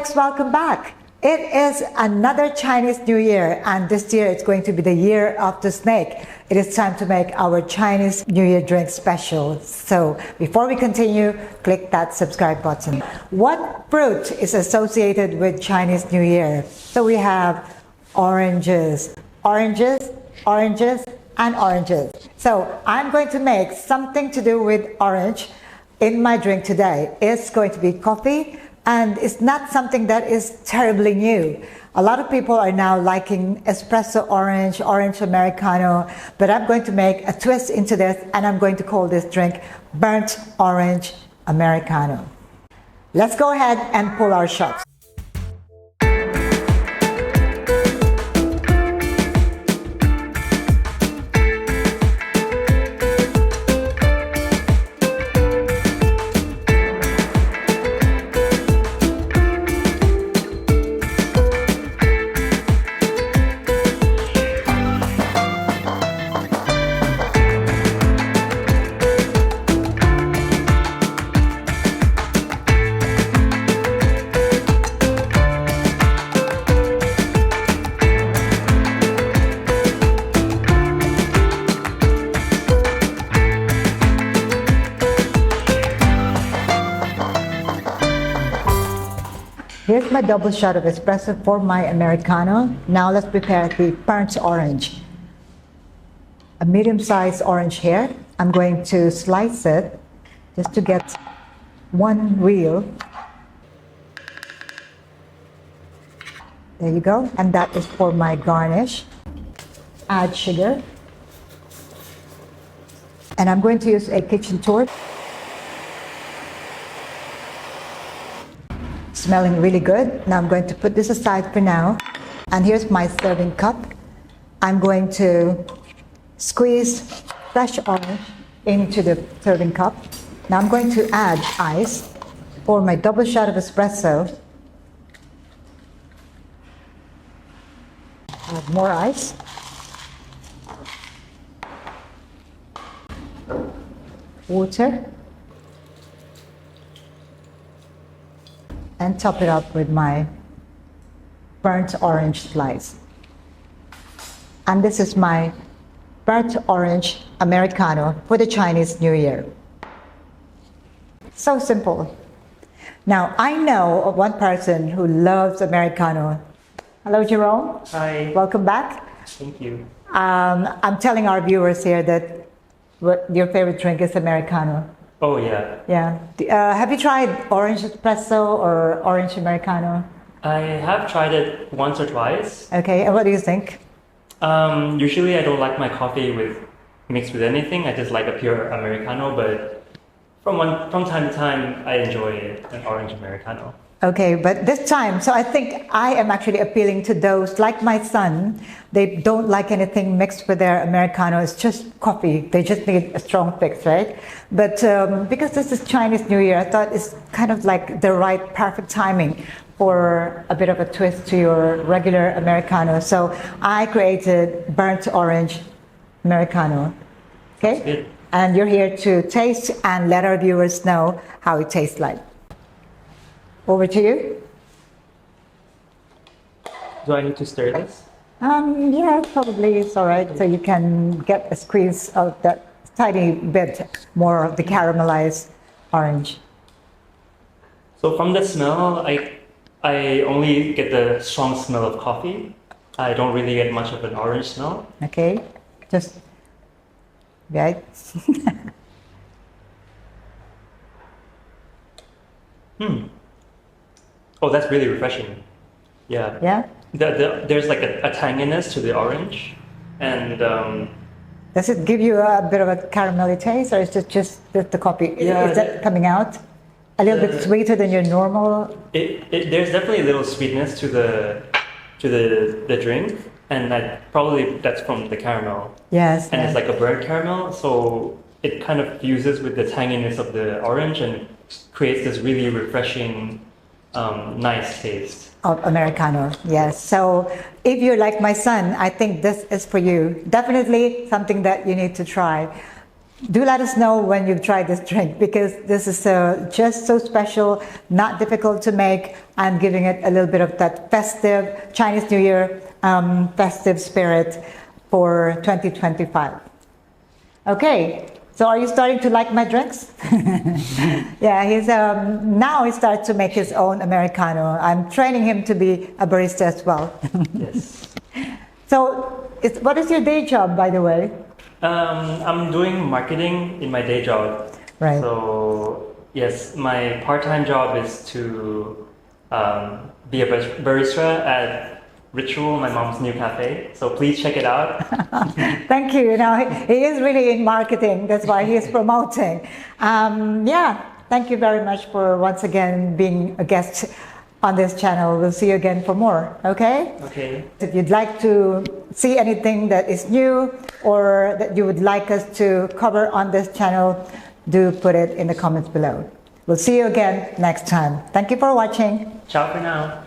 folks, welcome back. It is another Chinese New Year, and this year it's going to be the year of the snake. It is time to make our Chinese New Year drink special. So before we continue, click that subscribe button. What fruit is associated with Chinese New Year? So we have oranges, oranges, oranges, and oranges. So I'm going to make something to do with orange in my drink today. It's going to be coffee. And it's not something that is terribly new. A lot of people are now liking espresso orange, orange Americano, but I'm going to make a twist into this, and I'm going to call this drink burnt orange Americano. Let's go ahead and pull our shots. Here's my double shot of espresso for my Americano. Now let's prepare the burnt orange. A medium-sized orange here. I'm going to slice it just to get one wheel. There you go. And that is for my garnish. Add sugar. And I'm going to use a kitchen torch. Smelling really good. Now I'm going to put this aside for now. And here's my serving cup. I'm going to squeeze fresh orange into the serving cup. Now I'm going to add ice for my double shot of espresso. Add more ice. Water. And top it up with my burnt orange slice. And this is my burnt orange Americano for the Chinese New Year. So simple. Now, I know of one person who loves Americano. Hello, Jerome. Hi. Welcome back. Thank you. I'm telling our viewers here that your favorite drink is Americano. Oh, yeah. Yeah. Have you tried orange espresso or orange Americano? I have tried it once or twice. Okay, and what do you think? Usually I don't like my coffee mixed with anything. I just like a pure Americano, but from time to time I enjoy an orange Americano. Okay, but this time, so I think I am actually appealing to those, like my son, they don't like anything mixed with their Americano. It's just coffee. They just need a strong fix, right? But because this is Chinese New Year, I thought it's kind of like the right, perfect timing for a bit of a twist to your regular Americano. So I created burnt orange Americano. Okay? Good. And you're here to taste and let our viewers know how it tastes like. Over to you. Do I need to stir this? Yeah, probably it's all right. So you can get a squeeze of that tiny bit more of the caramelized orange. So from the smell, I only get the strong smell of coffee. I don't really get much of an orange smell. Okay, just right. Oh, that's really refreshing. Yeah. Yeah. There's like a tanginess to the orange, and does it give you a bit of a caramelly taste, or is it just the coffee? Yeah, is that coming out a little bit sweeter than your normal? There's definitely a little sweetness to the drink, and that's from the caramel. Yes. And yes. it's like a burnt caramel, so it kind of fuses with the tanginess of the orange and creates this really refreshing, nice taste. Of Americano, yes. So if you're like my son, I think this is for you. Definitely something that you need to try. Do let us know when you've tried this drink, because this is just so special, not difficult to make, and giving it a little bit of that festive Chinese New Year festive spirit for 2025. Okay, so are you starting to like my drinks? Yeah, he's now he starts to make his own Americano. I'm training him to be a barista as well. Yes. So, what is your day job, by the way? I'm doing marketing in my day job. Right. So yes, my part-time job is to be a barista at Ritual, my mom's new cafe. So please check it out. Thank you. You know, he is really in marketing. That's why he is promoting. Yeah, thank you very much for once again being a guest on this channel. We'll see you again for more. Okay? Okay. If you'd like to see anything that is new or that you would like us to cover on this channel, do put it in the comments below. We'll see you again next time. Thank you for watching. Ciao for now.